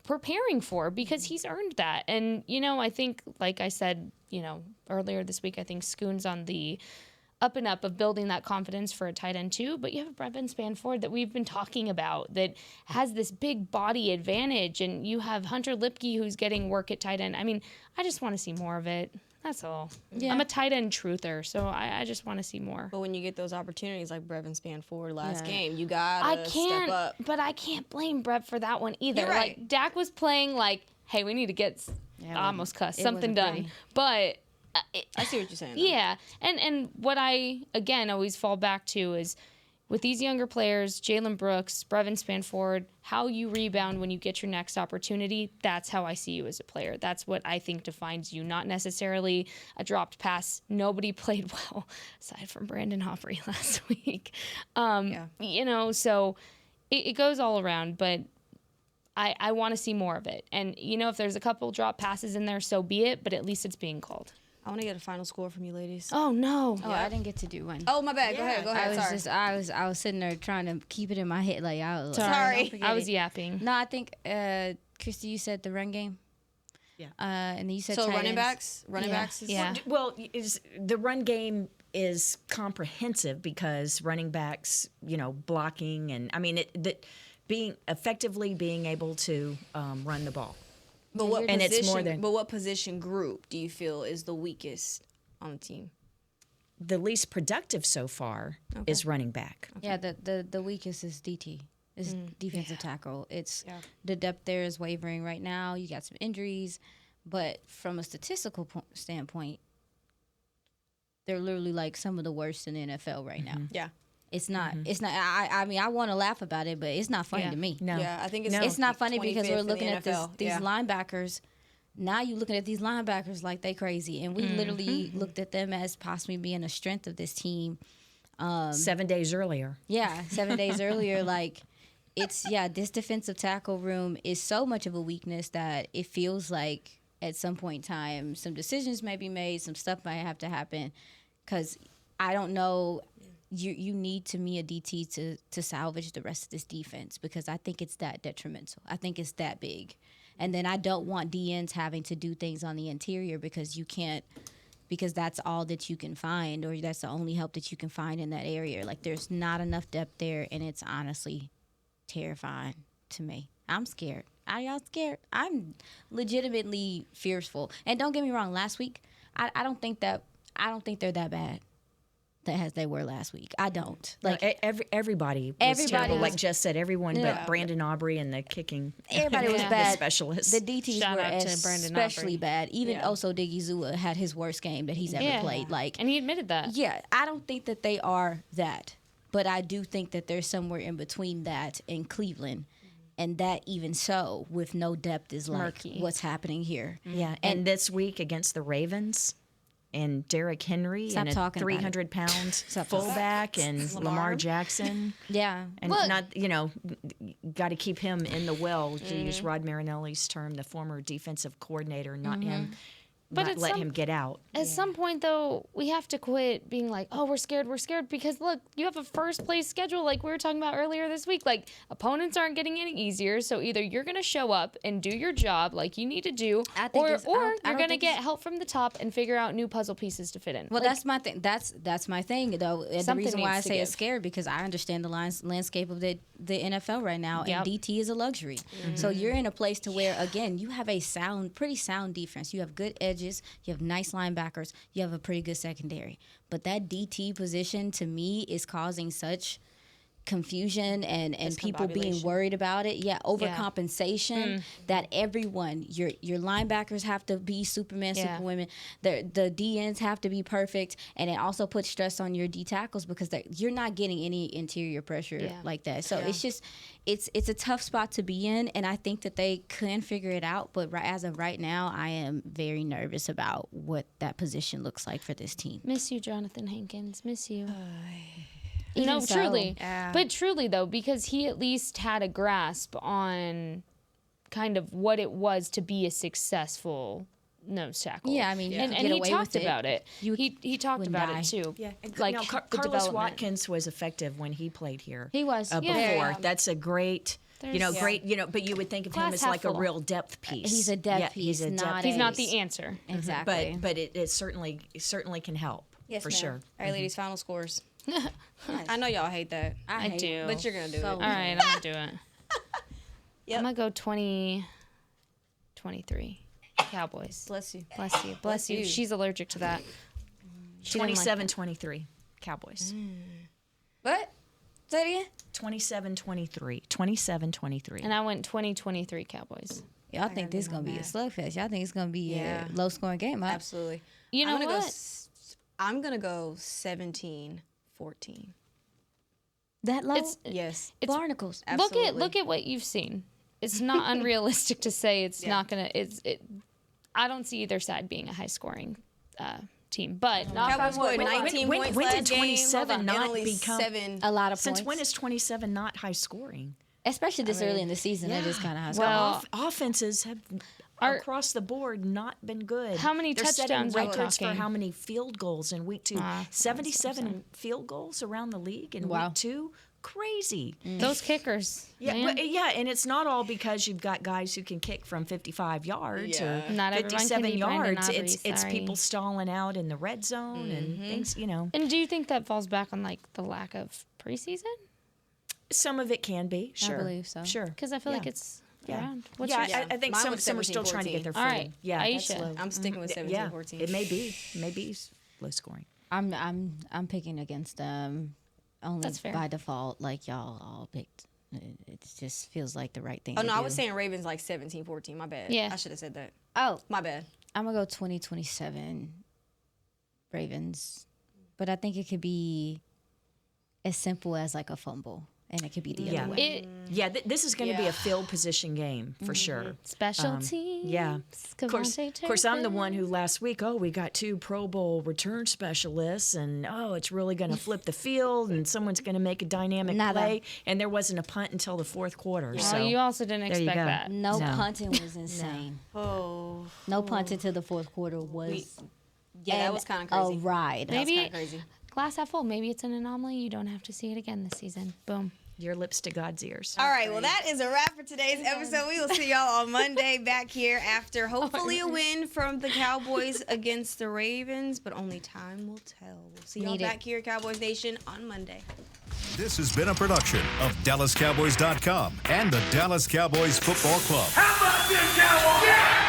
preparing for, because he's earned that. And, I think, like I said, earlier this week, I think Schoon's on the up and up of building that confidence for a tight end too. But you have Brevin Spanford that we've been talking about that has this big body advantage, and you have Hunter Lipke who's getting work at tight end. I mean, I just want to see more of it. That's all. Yeah. I'm a tight end truther, so I just want to see more. But when you get those opportunities like Brevin Spanford last game, you gotta step up. But I can't blame Brev for that one either. You're right. Like, Dak was playing like, hey, we need to get I almost cussed, something done. Pretty. But I see what you're saying. Yeah, and what I, again, always fall back to is, with these younger players, Jalen Brooks, Brevin Spanford, how you rebound when you get your next opportunity, that's how I see you as a player. That's what I think defines you, not necessarily a dropped pass. Nobody played well, aside from Brandon Aubrey last week. So it goes all around, but I want to see more of it. And, if there's a couple drop passes in there, so be it, but at least it's being called. I want to get a final score from you ladies. Oh, no. Oh, I didn't get to do one. Oh, my bad. Go ahead. I was sitting there trying to keep it in my head. Like, Sorry. I was yapping. No, I think, Christy, you said the run game. Yeah. And then you said so tight running ends. backs. Yeah. Well, the run game is comprehensive because running backs, blocking, and I mean being able to run the ball. But what and position? It's more than, but what position group do you feel is the weakest on the team? The least productive so far is running back. Okay. Yeah, the weakest is DT. Is defensive tackle. It's the depth there is wavering right now. You got some injuries, but from a statistical standpoint, they're literally like some of the worst in the NFL right now. Yeah. It's not. It's not. I mean, I want to laugh about it, but it's not funny to me. No. Yeah, I think it's not funny because we're looking at these NFL. linebackers. Now you're looking at these linebackers like they crazy, and we literally looked at them as possibly being a strength of this team. 7 days earlier. Yeah, 7 days earlier. Like, this defensive tackle room is so much of a weakness that it feels like at some point in time some decisions may be made, some stuff might have to happen, because I don't know. You need, to me, a DT to salvage the rest of this defense, because I think it's that detrimental. I think it's that big. And then I don't want DNs having to do things on the interior because you can't, because that's all that you can find, or that's the only help that you can find in that area. Like, there's not enough depth there, and it's honestly terrifying to me. I'm scared. Are y'all scared? I'm legitimately fearful. And don't get me wrong, last week, I don't think they're that bad. As they were last week. I don't. Like, no, everybody was terrible. Like Jess said, everyone but Brandon Aubrey and the kicking. Everybody was bad. The specialists. The DTs Shout were out to Brandon especially Aubrey. bad. Even Oso Digizua had his worst game that he's ever played. Like, and he admitted that. Yeah, I don't think that they are that, but I do think that there's somewhere in between that and Cleveland. And that, even so, with no depth, is like what's happening here. Yeah, and this week against the Ravens, and Derrick Henry and a 300-pound fullback and Lamar Jackson. Yeah. And got to keep him in the well, to use Rod Marinelli's term, the former defensive coordinator, not him. let him get out. At some point, though, we have to quit being like, oh, we're scared, because look, you have a first place schedule like we were talking about earlier this week. Like, opponents aren't getting any easier, so either you're going to show up and do your job like you need to do, or you're going to get help from the top and figure out new puzzle pieces to fit in. Well, that's my thing. That's my thing, though. And the reason why I say it's scared, because I understand the landscape of the NFL right now, and DT is a luxury. So you're in a place to where, again, you have a pretty sound defense. You have good edges. You have nice linebackers. You have a pretty good secondary. But that DT position, to me, is causing such confusion and people being worried about it. Overcompensation. That everyone, your linebackers have to be Superman, Superwomen. The DNs have to be perfect, and it also puts stress on your D tackles because you're not getting any interior pressure like that. So it's just it's a tough spot to be in, and I think that they can figure it out. But as of right now, I am very nervous about what that position looks like for this team. Miss you, Jonathan Hankins. Miss you. Truly. But truly, though, because he at least had a grasp on kind of what it was to be a successful nose tackle. Yeah, I mean, and he talked about it. He talked about it, too. Yeah, like Carlos Watkins was effective when he played here. He was. Before. Yeah. That's a great... great, but you would think of him as like a real depth piece. He's a depth piece. He's not the answer. Exactly. But it certainly can help. Yes, for ma'am. sure. All right, ladies, final scores. I know y'all hate that. I do. But you're going to do it. All right, I'm going to do it. I'm going to go 20-23. Cowboys. Bless you. Bless you. She's allergic to that. 27-23. Cowboys. What? Say it again? 27-23. 27-23. And I went 20-23 Cowboys. Y'all think this is going to be a slugfest. Y'all think it's going to be a low-scoring game, huh? Absolutely. You know what? I'm going to go 17-14. That low? Yes. Barnacles. Absolutely. Look at what you've seen. It's not unrealistic to say it's not going to... I don't see either side being a high-scoring team, but Cowboys scored 19 points when last did 27 game. not become a lot of points? Since when is 27 not high scoring? Especially this early in the season, it is kind of high scoring. Well, offenses have across the board not been good. How many touchdowns setting records for how many field goals in week 2? 77 field goals around the league in week 2. Crazy. Those kickers. And it's not all because you've got guys who can kick from 55 yards or not 57 yards. It's people stalling out in the red zone and things, And do you think that falls back on like the lack of preseason? Some of it can be, sure. I believe so. Sure. Because I feel like it's around. I think some are still trying to get their footing. All right. Yeah, Aisha. I'm sticking with 17-14. It may be low scoring. I'm picking against only That's fair. by default, like y'all all picked. It just feels like the right thing. to I do. was saying Ravens like 17-14. My bad. Yeah. I should have said that. Oh, My bad. I'm gonna go 20-27 Ravens, but I think it could be as simple as like a fumble, and it could be the other way. This is going to be a field position game for sure. Special teams. Yeah. Of course, I'm the one who last week, we got 2 Pro Bowl return specialists, and it's really going to flip the field, and someone's going to make a dynamic play, and there wasn't a punt until the fourth quarter. So you also didn't expect that. No punting was insane. No punting to the fourth quarter was. That was kind of crazy. A ride. Maybe That was kind of crazy. Glass half full. Maybe it's an anomaly. You don't have to see it again this season. Boom. Your lips to God's ears. All right, well, that is a wrap for today's episode. We will see y'all on Monday back here after hopefully a win from the Cowboys against the Ravens, but only time will tell. We'll see y'all back here at Cowboys Nation on Monday. This has been a production of DallasCowboys.com and the Dallas Cowboys Football Club. How about this, Cowboys? Yeah!